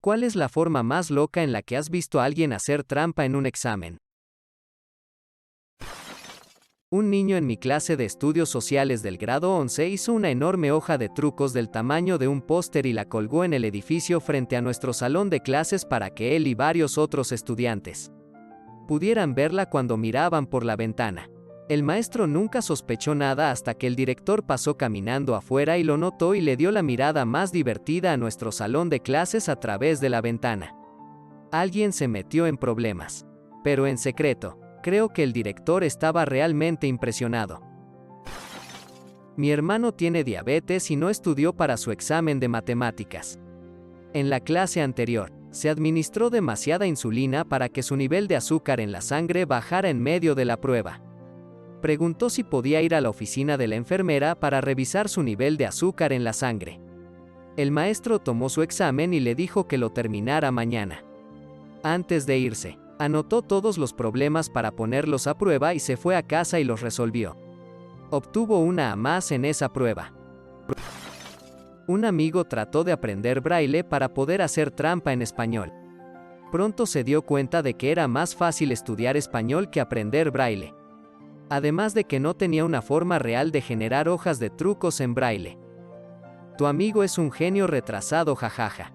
¿Cuál es la forma más loca en la que has visto a alguien hacer trampa en un examen? Un niño en mi clase de estudios sociales del grado 11 hizo una enorme hoja de trucos del tamaño de un póster y la colgó en el edificio frente a nuestro salón de clases para que él y varios otros estudiantes pudieran verla cuando miraban por la ventana. El maestro nunca sospechó nada hasta que el director pasó caminando afuera y lo notó y le dio la mirada más divertida a nuestro salón de clases a través de la ventana. Alguien se metió en problemas. Pero en secreto. Creo que el director estaba realmente impresionado. Mi hermano tiene diabetes y no estudió para su examen de matemáticas. En la clase anterior, se administró demasiada insulina para que su nivel de azúcar en la sangre bajara en medio de la prueba. Preguntó si podía ir a la oficina de la enfermera para revisar su nivel de azúcar en la sangre. El maestro tomó su examen y le dijo que lo terminara mañana. Antes de irse, anotó todos los problemas para ponerlos a prueba y se fue a casa y los resolvió. Obtuvo una A más en esa prueba. Un amigo trató de aprender braille para poder hacer trampa en español. Pronto se dio cuenta de que era más fácil estudiar español que aprender braille. Además de que no tenía una forma real de generar hojas de trucos en braille. Tu amigo es un genio retrasado, jajaja.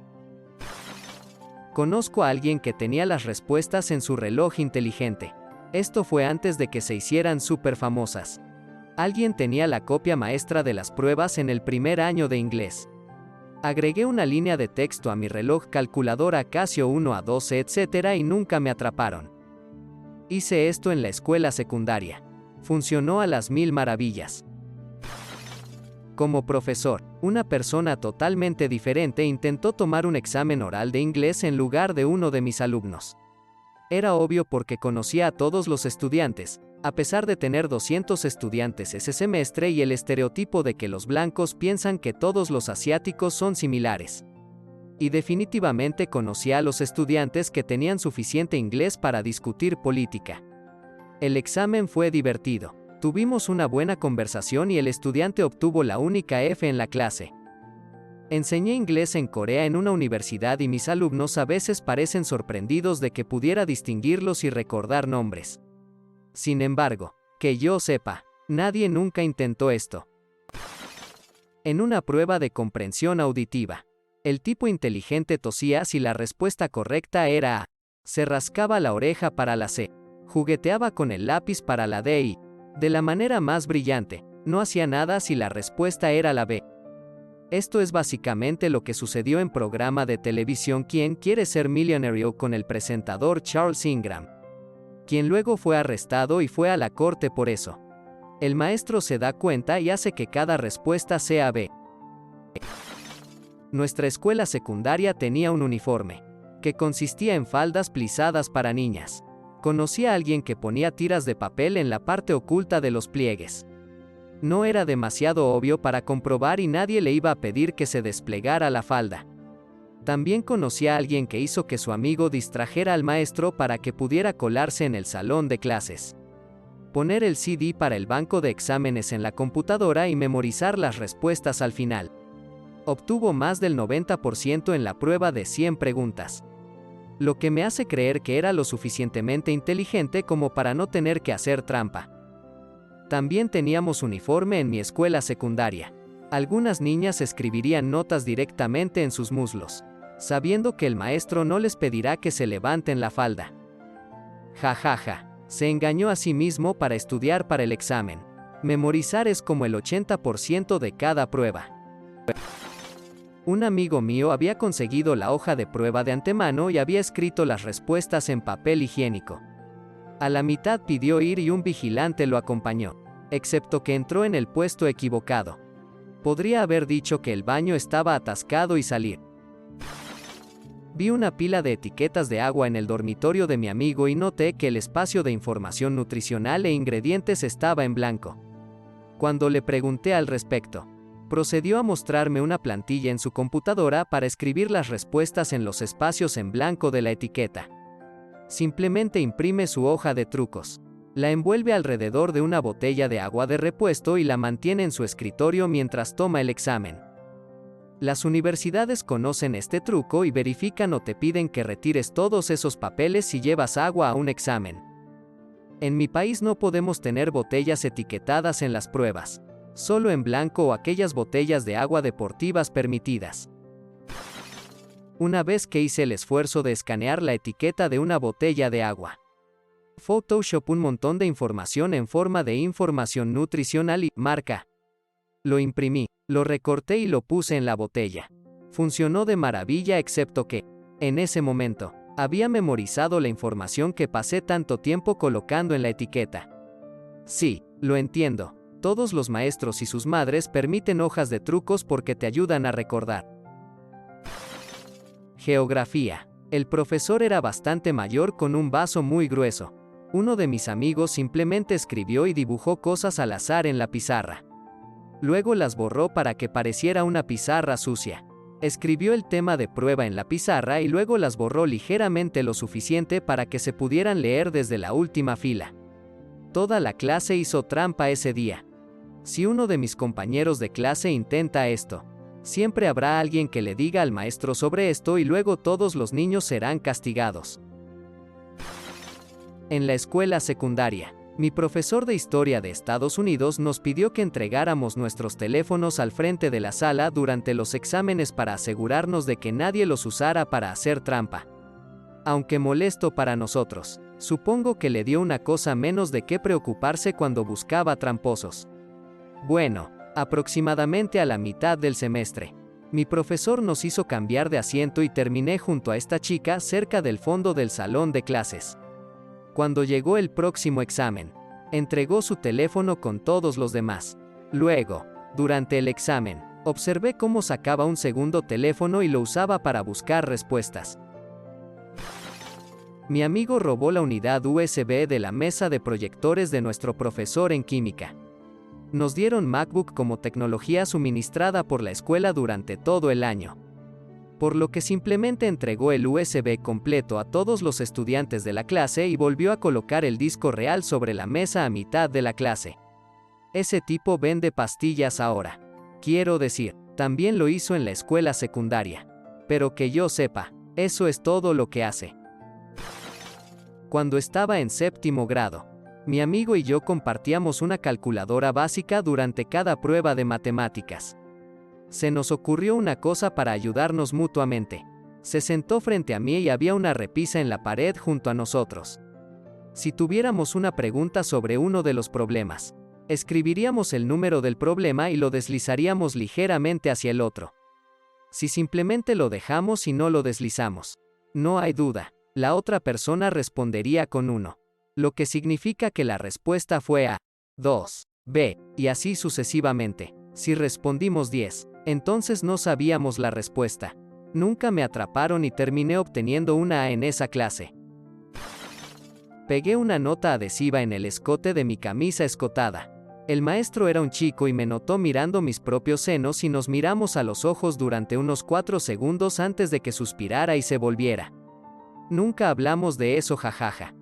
Conozco a alguien que tenía las respuestas en su reloj inteligente. Esto fue antes de que se hicieran súper famosas. Alguien tenía la copia maestra de las pruebas en el primer año de inglés. Agregué una línea de texto a mi reloj calculadora Casio 1 a 12 etc. y nunca me atraparon. Hice esto en la escuela secundaria. Funcionó a las mil maravillas. Como profesor, una persona totalmente diferente intentó tomar un examen oral de inglés en lugar de uno de mis alumnos. Era obvio porque conocía a todos los estudiantes, a pesar de tener 200 estudiantes ese semestre y el estereotipo de que los blancos piensan que todos los asiáticos son similares. Y definitivamente conocía a los estudiantes que tenían suficiente inglés para discutir política. El examen fue divertido. Tuvimos una buena conversación y el estudiante obtuvo la única F en la clase. Enseñé inglés en Corea en una universidad y mis alumnos a veces parecen sorprendidos de que pudiera distinguirlos y recordar nombres. Sin embargo, que yo sepa, nadie nunca intentó esto. En una prueba de comprensión auditiva, el tipo inteligente tosía si la respuesta correcta era A. Se rascaba la oreja para la C. Jugueteaba con el lápiz para la D y, de la manera más brillante, no hacía nada si la respuesta era la B. Esto es básicamente lo que sucedió en programa de televisión ¿Quién quiere ser millonario? Con el presentador Charles Ingram, quien luego fue arrestado y fue a la corte por eso. El maestro se da cuenta y hace que cada respuesta sea B. Nuestra escuela secundaria tenía un uniforme, que consistía en faldas plisadas para niñas. Conocí a alguien que ponía tiras de papel en la parte oculta de los pliegues. No era demasiado obvio para comprobar y nadie le iba a pedir que se desplegara la falda. También conocí a alguien que hizo que su amigo distrajera al maestro para que pudiera colarse en el salón de clases. Poner el CD para el banco de exámenes en la computadora y memorizar las respuestas al final. Obtuvo más del 90% en la prueba de 100 preguntas. Lo que me hace creer que era lo suficientemente inteligente como para no tener que hacer trampa. También teníamos uniforme en mi escuela secundaria. Algunas niñas escribirían notas directamente en sus muslos, sabiendo que el maestro no les pedirá que se levanten la falda. Jajaja, se engañó a sí mismo para estudiar para el examen. Memorizar es como el 80% de cada prueba. Un amigo mío había conseguido la hoja de prueba de antemano y había escrito las respuestas en papel higiénico. A la mitad pidió ir y un vigilante lo acompañó, excepto que entró en el puesto equivocado. Podría haber dicho que el baño estaba atascado y salir. Vi una pila de etiquetas de agua en el dormitorio de mi amigo y noté que el espacio de información nutricional e ingredientes estaba en blanco. Cuando le pregunté al respecto, procedió a mostrarme una plantilla en su computadora para escribir las respuestas en los espacios en blanco de la etiqueta. Simplemente imprime su hoja de trucos. La envuelve alrededor de una botella de agua de repuesto y la mantiene en su escritorio mientras toma el examen. Las universidades conocen este truco y verifican o te piden que retires todos esos papeles si llevas agua a un examen. En mi país no podemos tener botellas etiquetadas en las pruebas, solo en blanco o aquellas botellas de agua deportivas permitidas. Una vez que hice el esfuerzo de escanear la etiqueta de una botella de agua, Photoshop un montón de información en forma de información nutricional y marca. Lo imprimí, lo recorté y lo puse en la botella. Funcionó de maravilla excepto que, en ese momento, había memorizado la información que pasé tanto tiempo colocando en la etiqueta. Sí, lo entiendo. Todos los maestros y sus madres permiten hojas de trucos porque te ayudan a recordar. Geografía. El profesor era bastante mayor con un vaso muy grueso. Uno de mis amigos simplemente escribió y dibujó cosas al azar en la pizarra. Luego las borró para que pareciera una pizarra sucia. Escribió el tema de prueba en la pizarra y luego las borró ligeramente lo suficiente para que se pudieran leer desde la última fila. Toda la clase hizo trampa ese día. Si uno de mis compañeros de clase intenta esto, siempre habrá alguien que le diga al maestro sobre esto y luego todos los niños serán castigados. En la escuela secundaria, mi profesor de historia de Estados Unidos nos pidió que entregáramos nuestros teléfonos al frente de la sala durante los exámenes para asegurarnos de que nadie los usara para hacer trampa. Aunque molesto para nosotros, supongo que le dio una cosa menos de qué preocuparse cuando buscaba tramposos. Bueno, aproximadamente a la mitad del semestre, mi profesor nos hizo cambiar de asiento y terminé junto a esta chica cerca del fondo del salón de clases. Cuando llegó el próximo examen, entregó su teléfono con todos los demás. Luego, durante el examen, observé cómo sacaba un segundo teléfono y lo usaba para buscar respuestas. Mi amigo robó la unidad USB de la mesa de proyectores de nuestro profesor en química. Nos dieron MacBook como tecnología suministrada por la escuela durante todo el año, por lo que simplemente entregó el USB completo a todos los estudiantes de la clase y volvió a colocar el disco real sobre la mesa a mitad de la clase. Ese tipo vende pastillas ahora. Quiero decir, también lo hizo en la escuela secundaria. Pero que yo sepa, eso es todo lo que hace. Cuando estaba en séptimo grado, mi amigo y yo compartíamos una calculadora básica durante cada prueba de matemáticas. Se nos ocurrió una cosa para ayudarnos mutuamente. Se sentó frente a mí y había una repisa en la pared junto a nosotros. Si tuviéramos una pregunta sobre uno de los problemas, escribiríamos el número del problema y lo deslizaríamos ligeramente hacia el otro. Si simplemente lo dejamos y no lo deslizamos, no hay duda, la otra persona respondería con 1, lo que significa que la respuesta fue A, 2, B, y así sucesivamente. Si respondimos 10, entonces no sabíamos la respuesta. Nunca me atraparon y terminé obteniendo una A en esa clase. Pegué una nota adhesiva en el escote de mi camisa escotada. El maestro era un chico y me notó mirando mis propios senos y nos miramos a los ojos durante unos 4 segundos antes de que suspirara y se volviera. Nunca hablamos de eso, jajaja.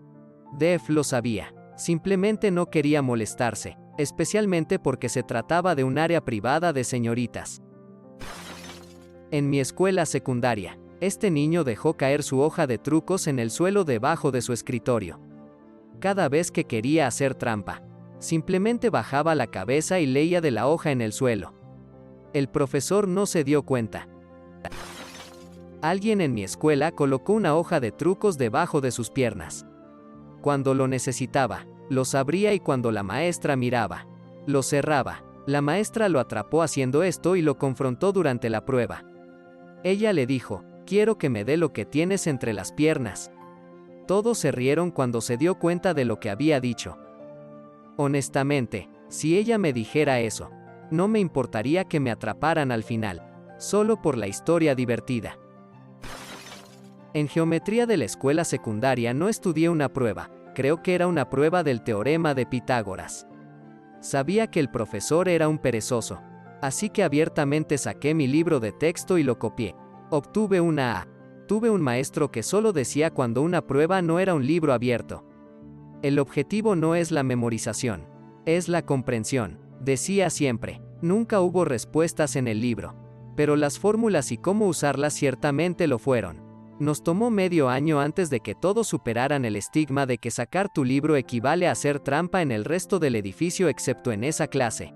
Def lo sabía. Simplemente no quería molestarse, especialmente porque se trataba de un área privada de señoritas. En mi escuela secundaria, este niño dejó caer su hoja de trucos en el suelo debajo de su escritorio. Cada vez que quería hacer trampa, simplemente bajaba la cabeza y leía de la hoja en el suelo. El profesor no se dio cuenta. Alguien en mi escuela colocó una hoja de trucos debajo de sus piernas. Cuando lo necesitaba, los abría y cuando la maestra miraba, lo cerraba. La maestra lo atrapó haciendo esto y lo confrontó durante la prueba. Ella le dijo, «Quiero que me dé lo que tienes entre las piernas». Todos se rieron cuando se dio cuenta de lo que había dicho. Honestamente, si ella me dijera eso, no me importaría que me atraparan al final, solo por la historia divertida. En geometría de la escuela secundaria no estudié una prueba, creo que era una prueba del teorema de Pitágoras. Sabía que el profesor era un perezoso, así que abiertamente saqué mi libro de texto y lo copié. Obtuve una A. Tuve un maestro que solo decía cuando una prueba no era un libro abierto. El objetivo no es la memorización, es la comprensión, decía siempre. Nunca hubo respuestas en el libro. Pero las fórmulas y cómo usarlas ciertamente lo fueron. Nos tomó medio año antes de que todos superaran el estigma de que sacar tu libro equivale a hacer trampa en el resto del edificio excepto en esa clase.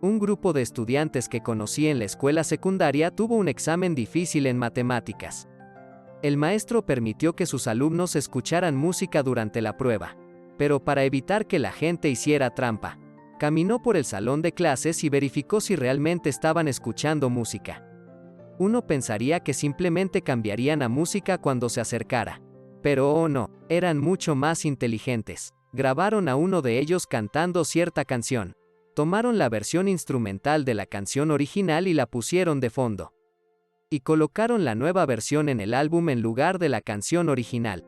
Un grupo de estudiantes que conocí en la escuela secundaria tuvo un examen difícil en matemáticas. El maestro permitió que sus alumnos escucharan música durante la prueba, pero para evitar que la gente hiciera trampa, caminó por el salón de clases y verificó si realmente estaban escuchando música. Uno pensaría que simplemente cambiarían a música cuando se acercara. Pero oh no, eran mucho más inteligentes. Grabaron a uno de ellos cantando cierta canción. Tomaron la versión instrumental de la canción original y la pusieron de fondo. Y colocaron la nueva versión en el álbum en lugar de la canción original.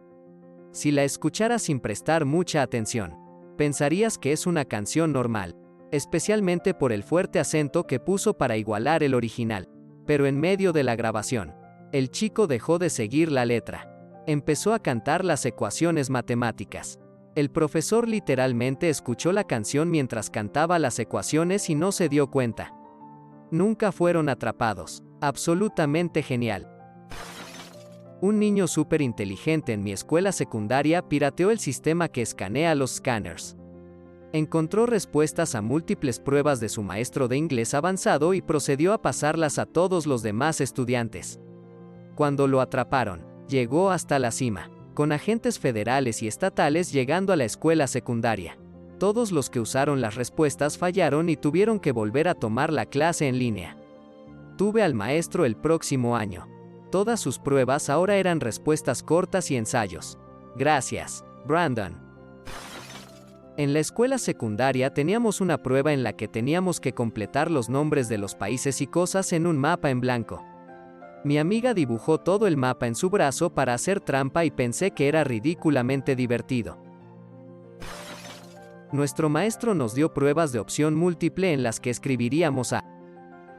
Si la escucharas sin prestar mucha atención, pensarías que es una canción normal, especialmente por el fuerte acento que puso para igualar el original. Pero en medio de la grabación, el chico dejó de seguir la letra. Empezó a cantar las ecuaciones matemáticas. El profesor literalmente escuchó la canción mientras cantaba las ecuaciones y no se dio cuenta. Nunca fueron atrapados. Absolutamente genial. Un niño súper inteligente en mi escuela secundaria pirateó el sistema que escanea los scanners. Encontró respuestas a múltiples pruebas de su maestro de inglés avanzado y procedió a pasarlas a todos los demás estudiantes. Cuando lo atraparon, llegó hasta la cima, con agentes federales y estatales llegando a la escuela secundaria. Todos los que usaron las respuestas fallaron y tuvieron que volver a tomar la clase en línea. Tuve al maestro el próximo año. Todas sus pruebas ahora eran respuestas cortas y ensayos. Gracias, Brandon. En la escuela secundaria teníamos una prueba en la que teníamos que completar los nombres de los países y cosas en un mapa en blanco. Mi amiga dibujó todo el mapa en su brazo para hacer trampa y pensé que era ridículamente divertido. Nuestro maestro nos dio pruebas de opción múltiple en las que escribiríamos A,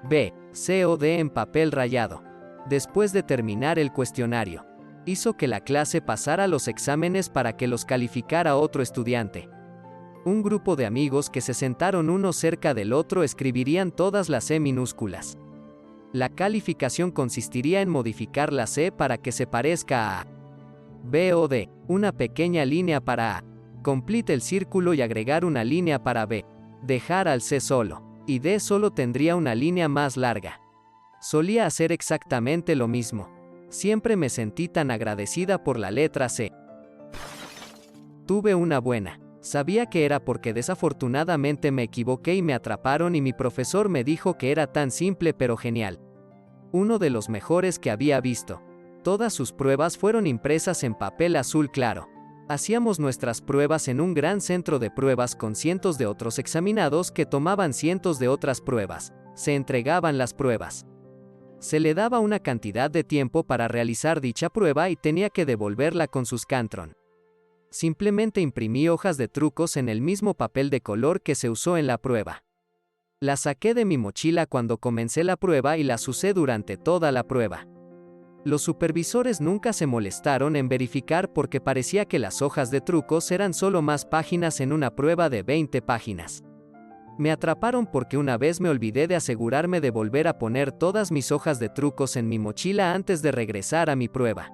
B, C o D en papel rayado. Después de terminar el cuestionario, hizo que la clase pasara los exámenes para que los calificara otro estudiante. Un grupo de amigos que se sentaron uno cerca del otro escribirían todas las C minúsculas. La calificación consistiría en modificar la C para que se parezca a A, B o D, una pequeña línea para A, complete el círculo y agregar una línea para B, dejar al C solo, y D solo tendría una línea más larga. Solía hacer exactamente lo mismo. Siempre me sentí tan agradecida por la letra C. Tuve una buena. Sabía que era porque desafortunadamente me equivoqué y me atraparon y mi profesor me dijo que era tan simple pero genial. Uno de los mejores que había visto. Todas sus pruebas fueron impresas en papel azul claro. Hacíamos nuestras pruebas en un gran centro de pruebas con cientos de otros examinados que tomaban cientos de otras pruebas. Se entregaban las pruebas. Se le daba una cantidad de tiempo para realizar dicha prueba y tenía que devolverla con su Scantron. Simplemente imprimí hojas de trucos en el mismo papel de color que se usó en la prueba. Las saqué de mi mochila cuando comencé la prueba y las usé durante toda la prueba. Los supervisores nunca se molestaron en verificar porque parecía que las hojas de trucos eran solo más páginas en una prueba de 20 páginas. Me atraparon porque una vez me olvidé de asegurarme de volver a poner todas mis hojas de trucos en mi mochila antes de regresar a mi prueba.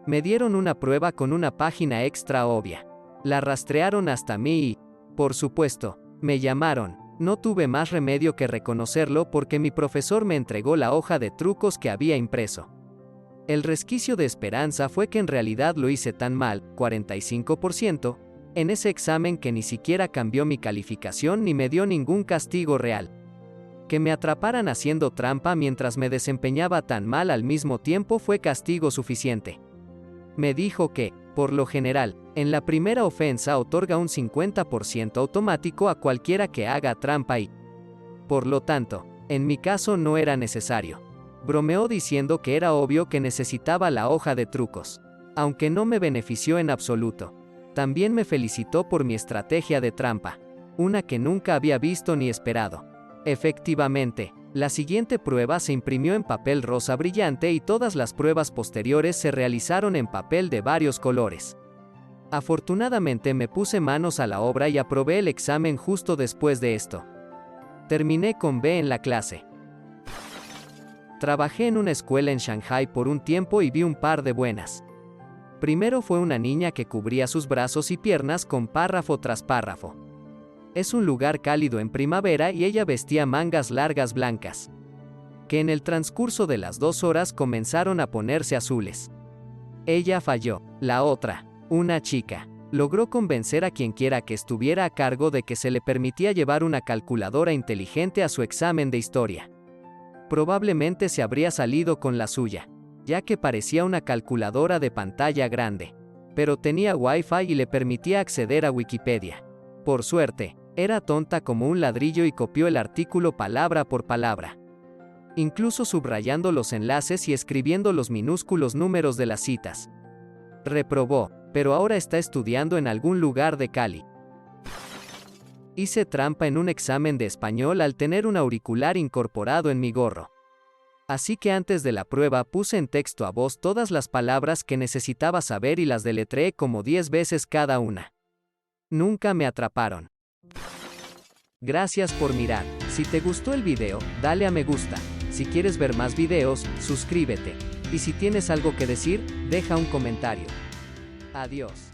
Me dieron una prueba con una página extra obvia. La rastrearon hasta mí y, por supuesto, me llamaron. No tuve más remedio que reconocerlo porque mi profesor me entregó la hoja de trucos que había impreso. El resquicio de esperanza fue que en realidad lo hice tan mal, 45%, en ese examen que ni siquiera cambió mi calificación ni me dio ningún castigo real. Que me atraparan haciendo trampa mientras me desempeñaba tan mal al mismo tiempo fue castigo suficiente. Me dijo que, por lo general, en la primera ofensa otorga un 50% automático a cualquiera que haga trampa y, por lo tanto, en mi caso no era necesario. Bromeó diciendo que era obvio que necesitaba la hoja de trucos, aunque no me benefició en absoluto. También me felicitó por mi estrategia de trampa, una que nunca había visto ni esperado. Efectivamente, la siguiente prueba se imprimió en papel rosa brillante y todas las pruebas posteriores se realizaron en papel de varios colores. Afortunadamente me puse manos a la obra y aprobé el examen justo después de esto. Terminé con B en la clase. Trabajé en una escuela en Shanghai por un tiempo y vi un par de buenas. Primero fue una niña que cubría sus brazos y piernas con párrafo tras párrafo. Es un lugar cálido en primavera y ella vestía mangas largas blancas, que en el transcurso de las 2 horas comenzaron a ponerse azules. Ella falló. La otra, una chica, logró convencer a quienquiera que estuviera a cargo de que se le permitía llevar una calculadora inteligente a su examen de historia. Probablemente se habría salido con la suya, ya que parecía una calculadora de pantalla grande, pero tenía Wi-Fi y le permitía acceder a Wikipedia. Por suerte, era tonta como un ladrillo y copió el artículo palabra por palabra, incluso subrayando los enlaces y escribiendo los minúsculos números de las citas. Reprobó, pero ahora está estudiando en algún lugar de Cali. Hice trampa en un examen de español al tener un auricular incorporado en mi gorro. Así que antes de la prueba puse en texto a voz todas las palabras que necesitaba saber y las deletreé como 10 veces cada una. Nunca me atraparon. Gracias por mirar. Si te gustó el video, dale a me gusta. Si quieres ver más videos, suscríbete. Y si tienes algo que decir, deja un comentario. Adiós.